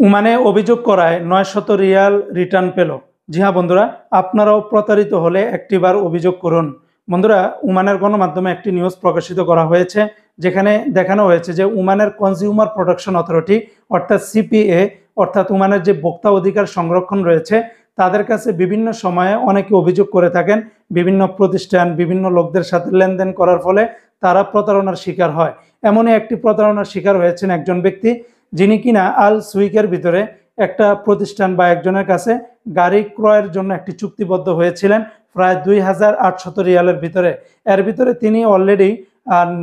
ওমানে অভিযোগ করায় ৯০০ রিয়াল রিটার্ন পেল। জি হ্যাঁ বন্ধুরা, আপনারাও প্রতারিত হলে একটিবার অভিযোগ করুন। বন্ধুরা, ওমানের গণমাধ্যমে একটি নিউজ প্রকাশিত করা হয়েছে, যেখানে দেখানো হয়েছে যে ওমানের কনজিউমার প্রোটেকশন অথরিটি অর্থাৎ সিপিএ, অর্থাৎ ওমানের যে ভোক্তা অধিকার সংরক্ষণ রয়েছে, তাদের কাছে বিভিন্ন সময়ে অনেকে অভিযোগ করে থাকেন বিভিন্ন প্রতিষ্ঠান বিভিন্ন লোকদের সাথে লেনদেন করার ফলে তারা প্রতারণার শিকার হয়। এমনই একটি প্রতারণার শিকার হয়েছেন একজন ব্যক্তি, যিনি কিনা আল সুইকের ভিতরে একটা প্রতিষ্ঠান বা একজনের কাছে গাড়ি ক্রয়ের জন্য একটি চুক্তিবদ্ধ হয়েছিলেন প্রায় ২,৮০০ রিয়ালের ভিতরে। এর ভিতরে তিনি অলরেডি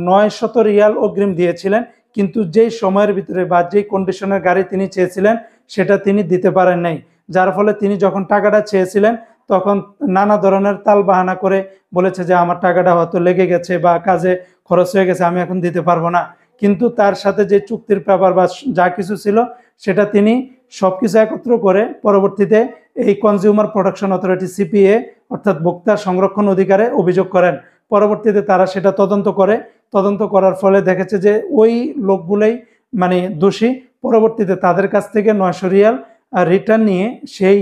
৯০০ রিয়াল অগ্রিম দিয়েছিলেন, কিন্তু যেই সময়ের ভিতরে বা যেই কন্ডিশনের গাড়ি তিনি চেয়েছিলেন সেটা তিনি দিতে পারেন নাই। যার ফলে তিনি যখন টাকাটা চেয়েছিলেন তখন নানা ধরনের তালবাহানা করে বলেছে যে আমার টাকাটা হয়তো লেগে গেছে বা কাজে খরচ হয়ে গেছে, আমি এখন দিতে পারবো না। কিন্তু তার সাথে যে চুক্তির পেপার বা যা কিছু ছিল সেটা তিনি সবকিছু একত্র করে পরবর্তীতে এই কনজিউমার প্রোটেকশন অথরিটি সিপিএ অর্থাৎ ভোক্তা সংরক্ষণ অধিকারে অভিযোগ করেন। পরবর্তীতে তারা সেটা তদন্ত করার ফলে দেখেছে যে ওই লোকগুলোই মানে দোষী। পরবর্তীতে তাদের কাছ থেকে ৯০০ রিয়াল রিটার্ন নিয়ে সেই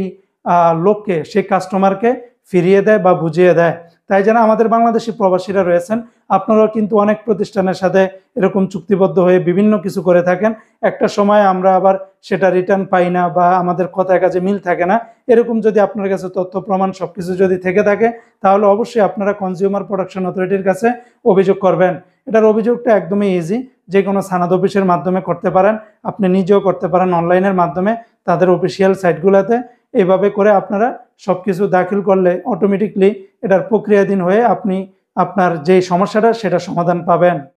লোককে, সেই কাস্টমারকে ফিরিয়ে দেয় বা বুঝিয়ে দেয়। তাই যেন আমাদের বাংলাদেশি প্রবাসীরা রয়েছেন, আপনারাও কিন্তু অনেক প্রতিষ্ঠানের সাথে এরকম চুক্তিবদ্ধ হয়ে বিভিন্ন কিছু করে থাকেন। একটা সময় আমরা আবার সেটা রিটার্ন পাই না বা আমাদের কথায় কাজে মিল থাকে না। এরকম যদি আপনার কাছে তথ্য প্রমাণ সবকিছু যদি থেকে থাকে, তাহলে অবশ্যই আপনারা কনজিউমার প্রোটেকশন অথরিটির কাছে অভিযোগ করবেন। এটার অভিযোগটা একদমই ইজি, যে কোনো থানাদ অফিসের মাধ্যমে করতে পারেন, আপনি নিজেও করতে পারেন অনলাইনের মাধ্যমে তাদের অফিসিয়াল সাইটগুলোতে। এইভাবে করে আপনারা সবকিছু দাখিল করলে অটোমেটিকলি এটার প্রক্রিয়াধীন হয়ে আপনি আপনার যেই সমস্যাটা সেটা সমাধান পাবেন।